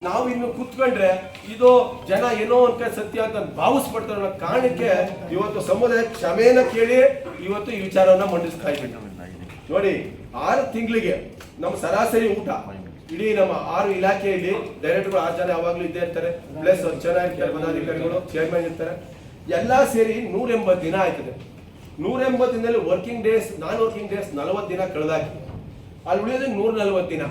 ನಾವು ಇನ್ನು ಕೂತ್ಕೊಂಡ್ರೆ ಇದು ಜನ ಏನೋ ಅಂತ ಸತ್ಯ ಅಂತ ಭಾವಿಸ್ಬಿಡ್ತಾರೆ ಅನ್ನೋ ಕಾರಣಕ್ಕೆ ಇವತ್ತು ಸಮುದಾಯ ಕ್ಷಮೆನ ಕೇಳಿ ಇವತ್ತು ಈ ವಿಚಾರವನ್ನ ಮಂಡಿಸ್ತಾ ಇದ್ದೀವಿ. ನೋಡಿ 6 ತಿಂಗಳಿಗೆ ನಮ್ಮ ಸರಾಸರಿ ಊಟ ಇಡೀ ನಮ್ಮ 6 ಇಲಾಖೆಯಲ್ಲಿ ಡೈರೆಕ್ಟರ್ಗಳು 6 ಜನ ಯಾವಾಗ್ಲೂ ಇದ್ದೇ ಇರ್ತಾರೆ, ಪ್ಲಸ್ 10 ಜನ ಇರ್ತಾರೆ, ಪದಾಧಿಕಾರಿಗಳು, ಚೇರ್ಮನ್ ಇರ್ತಾರೆ, ಎಲ್ಲಾ ಸೇರಿ 180 ದಿನ ಆಯ್ತದೆ. 180 ದಿನದಲ್ಲಿ ವರ್ಕಿಂಗ್ ಡೇಸ್, ನಾನ್ ವರ್ಕಿಂಗ್ ಡೇಸ್ 40 ದಿನ ಕಳೆದಾಕಿ ಅಲ್ಲಿ ಉಳಿಯೋದು 140 ದಿನ.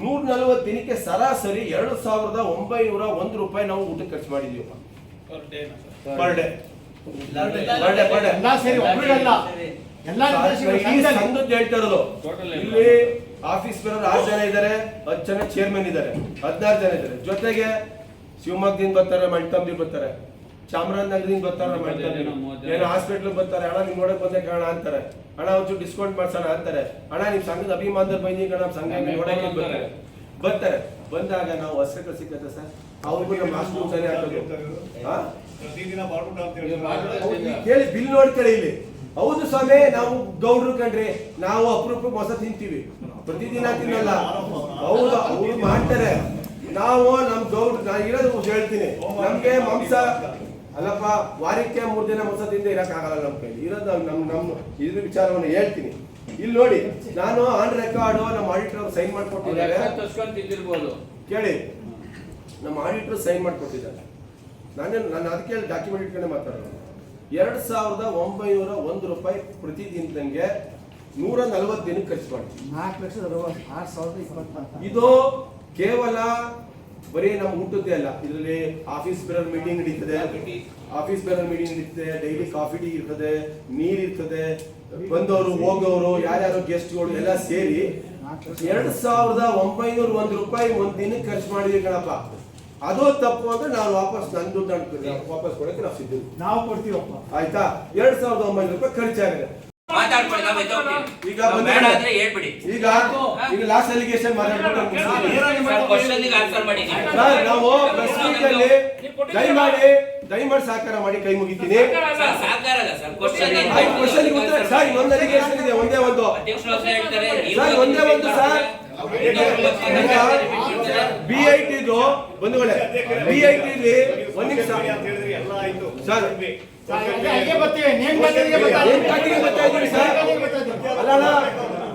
140 ದಿನಕ್ಕೆ ಸರಾಸರಿ 2,901 ರೂಪಾಯಿ ನಾವು ಊಟಕ್ಕೆ ಖರ್ಚು ಮಾಡಿದೀವಿ ಪರ್ ಡೇ. ಸಂಘದ್ದು ಹೇಳ್ತಾ ಇರೋದು. ಇಲ್ಲಿ ಆಫೀಸ್ ಬೇರೆ 6 ಜನ ಇದ್ದಾರೆ, 10 ಜನ ಚೇರ್ಮನ್ ಇದ್ದಾರೆ, 16 ಜನ ಇದ್ದಾರೆ. ಜೊತೆಗೆ ಶಿವಮೊಗ್ಗದಿಂದ ಬರ್ತಾರೆ, ಮಲ್ತಂಬಿ ಬರ್ತಾರೆ, ಚಾಮರಾಜನಗರದಿಂದ ಬರ್ತಾರೆ, ಏನೋ ಹಾಸ್ಪಿಟ್ಲ್ ಬರ್ತಾರೆ, ಅಣ್ಣ ನಿಮ್ ನೋಡಕ್ ಬಂದೆ ಕಾರಣ ಅಂತಾರೆ, ಅಣ್ಣ ಒಂಚೂರು ಡಿಸ್ಕೌಂಟ್ ಮಾಡ್ಸೋಣ ಅಂತಾರೆ, ಅಣ್ಣ ನಿಮ್ ಸಂಘದ ಅಭಿಮಾನದಲ್ಲಿ ಬಂದಿ ಕಣ ನಮ್ಮ ಸಂಘ ನೋಡಕ್ಕೆ ಬರ್ತಾರೆ. ಬಂದಾಗ ನಾವು ಹೊಸಕಲ್ ಸಿಕ್ಕತ್ತೆ ಸರ್, ಅವ್ರಿಗೂ ನಮ್ಮ ಹಾಸ್ಪಿಟಲ್ ಸರಿ ಕೇಳಿ ಬಿಲ್ ನೋಡ್ಕೊಳ್ಳಿ ಇಲ್ಲಿ. ಹೌದು ಸ್ವಾಮಿ, ನಾವು ಗೌಡ್ರು ಕಂಡ್ರಿ, ನಾವು ಅಪರೂಪಕ್ಕೆ ಹೊಸ ತಿಂತೀವಿ, ಪ್ರತಿದಿನ ತಿನ್ನಲ್ಲ. ಹೌದು, ಅವ್ರು ಮಾಡ್ತಾರೆ. ನಾವು ನಮ್ ಗೌಡ್ರು, ನಾನು ಇರೋದು ಹೇಳ್ತೀನಿ, ನಮ್ಗೆ ಮಾಂಸ ಅಲ್ಲಪ್ಪ, ವಾರಕ್ಕೆ 3 ದಿನ ಮಾಂಸ ತಿಂದ ಇರಕ್ ಆಗಲ್ಲ ನಮ್ಮ ಕೈಲಿ. ಇರೋದು ನಮ್ಮ ಇದ್ರ ವಿಚಾರವನ್ನು ಹೇಳ್ತೀನಿ. ಇಲ್ಲಿ ನೋಡಿ, ನಾನು ಆನ್ ರೆಕಾರ್ಡ್ ನಮ್ಮ ಆಡಿಟರ್ ಸೈನ್ ಮಾಡ್ಕೊಟ್ಟಿದ್ದಾರೆ, ಕೇಳಿ, ನಮ್ಮ ಆಡಿಟರ್ ಸೈನ್ ಮಾಡ್ಕೊಟ್ಟಿದ್ದಾರೆ. ನಾನು ಅದಕ್ಕೆ ಡಾಕ್ಯುಮೆಂಟ್ ಇಟ್ಕೊಂಡೆ ಮಾತಾಡೋದು. 2,901 ರೂಪಾಯಿ ಪ್ರತಿದಿನದಂಗೆ 140 ದಿನಕ್ಕೆ ಖರ್ಚು ಮಾಡಿ. 4,60,6,024. ಇದು ಕೇವಲ ಬರೀ ನಮ್ಮ ಊಟದ್ದೇ ಅಲ್ಲ, ಇದರಲ್ಲಿ ಆಫೀಸ್ ಬೇರೆ ಮೀಟಿಂಗ್ ನಡೀತದೆ, ಡೈಲಿ ಕಾಫಿ ಟೀ ಇರ್ತದೆ, ನೀರ್ ಇರ್ತದೆ, ಬಂದವರು ಹೋಗೋರು ಯಾರ್ಯಾರು ಗೆಸ್ಟ್ಗಳು ಎಲ್ಲ ಸೇರಿ 2,901 ರೂಪಾಯಿ ಒಂದ್ ದಿನಕ್ಕೆ ಖರ್ಚು ಮಾಡಿದ್ವಿ ಕಣಪ್ಪ. ಅದು ತಪ್ಪು ಅಂದ್ರೆ ನಾವು ವಾಪಸ್ ನನ್ನ ದುಡ್ಡು ವಾಪಸ್ ಕೊಡಕ್ಕೆ ನಾವು ಸಿದ್ಧ, ನಾವು ಕೊಡ್ತೀವಪ್ಪ, ಆಯ್ತಾ? 2,900 ರೂಪಾಯಿ ಖರ್ಚಾಗಿದೆ. ಈಗ ಲಾಸ್ಟ್ ಅಲಿಗೇಷನ್ ನಾವು ದಯಮಾಡಿ ಸಹಕಾರ ಮಾಡಿ ಕೈ ಮುಗಿತೀನಿ. ಇನ್ನೊಂದು ಅಲಿಗೇಷನ್ ಇದೆ, ಒಂದೇ ಒಂದು ಸರ್, BIT ಬಂಧುಗಳೇ, BIT ಒಂದು ನಿಮಿಷ ಸರ್,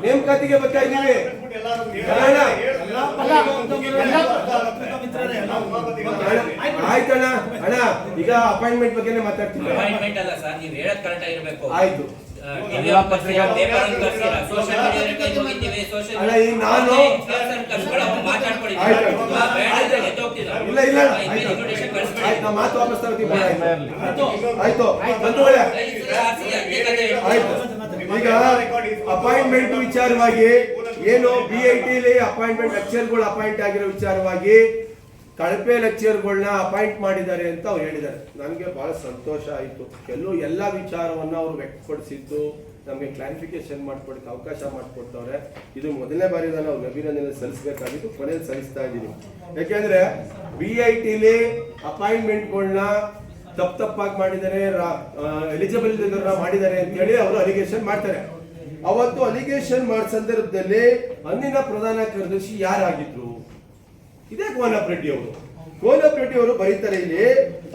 ನೇಮಕಾತಿಗೆ ಬರ್ತಾ ಇದ್ದೀವಿ. ಆಯ್ತಣ್ಣ, ಅಣ್ಣ ಈಗ ಅಪಾಯಿಂಟ್ಮೆಂಟ್ ಬಗ್ಗೆ ಮಾತಾಡ್ತೀನಿ. ಆಯ್ತು, ಮಾತು ವಾಪಸ್ ತಗೋತೀವಿ. ಆಯ್ತು, ಈಗ ಅಪಾಯಿಂಟ್ಮೆಂಟ್ ವಿಚಾರವಾಗಿ ಏನು BIT ಅಪಾಯಿಂಟ್ಮೆಂಟ್ ಲೆಕ್ಚರ್ಗಳು ಅಪಾಯಿಂಟ್ ಆಗಿರೋ ವಿಚಾರವಾಗಿ ಕಳಪೆ ಲೆಕ್ಚರ್ಗಳನ್ನ ಅಪಾಯಿಂಟ್ ಮಾಡಿದ್ದಾರೆ ಅಂತ ಅವ್ರು ಹೇಳಿದ್ದಾರೆ. ನನಗೆ ಬಹಳ ಸಂತೋಷ ಆಯಿತು. ಎಲ್ಲ ವಿಚಾರವನ್ನ ಅವರು ವ್ಯಕ್ತಪಡಿಸಿದ್ದು ನಮಗೆ ಕ್ಲಾರಿಫಿಕೇಶನ್ ಮಾಡ್ಕೊಡಕ್ಕೆ ಅವಕಾಶ ಮಾಡಿಕೊಡ್ತವ್ರೆ. ಇದು ಮೊದಲನೇ ಬಾರಿ ನಾನು ಅಭಿನಂದನೆ ಸಲ್ಲಿಸಬೇಕಾಗಿತ್ತು, ಕೊನೆಯಲ್ಲಿ ಸಲ್ಲಿಸ್ತಾ ಇದ್ದೀನಿ. ಯಾಕೆಂದ್ರೆ BIT ಅಪಾಯಿಂಟ್ಮೆಂಟ್ಗಳನ್ನ ತಪ್ಪಾಗಿ ಮಾಡಿದ್ದಾರೆ, ಎಲಿಜಿಬಲ್ ಮಾಡಿದ್ದಾರೆ ಅಂತ ಹೇಳಿ ಅವರು ಅಲಿಗೇಷನ್ ಮಾಡ್ತಾರೆ. ಅವತ್ತು ಅಲಿಗೇಷನ್ ಮಾಡೋ ಸಂದರ್ಭದಲ್ಲಿ ಅಂದಿನ ಪ್ರಧಾನ ಕಾರ್ಯದರ್ಶಿ ಯಾರಾಗಿದ್ರು? ಇದೇ ಕೋನಪ್ಪ ರೆಡ್ಡಿ ಅವರು ಬರೀತಾರೆ ಇಲ್ಲಿ,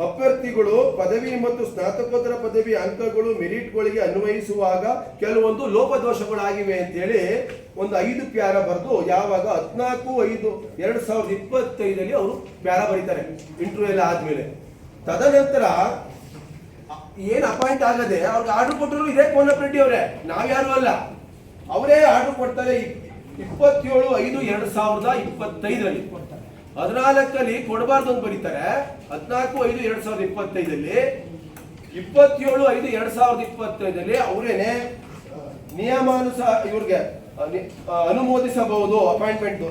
ಅಭ್ಯರ್ಥಿಗಳು ಪದವಿ ಮತ್ತು ಸ್ನಾತಕೋತ್ತರ ಪದವಿ ಅಂಕಗಳು ಮೆರಿಟ್ಗಳಿಗೆ ಅನ್ವಯಿಸುವಾಗ ಕೆಲವೊಂದು ಲೋಪದೋಷಗಳಾಗಿವೆ ಅಂತ ಹೇಳಿ ಒಂದು 5 ಪ್ಯಾರ ಬರೆದು ಯಾವಾಗ 14/5/2025 ಅವರು ಪ್ಯಾರ ಬರೀತಾರೆ ಇಂಟರ್ವ್ಯೂ ಎಲ್ಲ ಆದ್ಮೇಲೆ. ತದನಂತರ ಏನ್ ಅಪಾಯಿಂಟ್ ಆಗದೆ ಅವ್ರಿಗೆ ಆರ್ಡರ್ ಕೊಟ್ಟರು ಇದೇ ಕೋನಪ್ಪ ರೆಡ್ಡಿ ಅವರೇ, ನಾವ್ಯಾರು ಅಲ್ಲ, ಅವರೇ ಆರ್ಡರ್ ಕೊಡ್ತಾರೆ. 27/5/2025 14 ಕೊಡಬಾರ್ದು ಅಂತ ಬರೀತಾರೆ. 14/5/2025 27/5/2025 ಅವರೇನೆ ನಿಯಮಾನುಸಾರ ಇವ್ರಿಗೆ ಅನುಮೋದಿಸಬಹುದು ಅಪಾಯಿಂಟ್ಮೆಂಟ್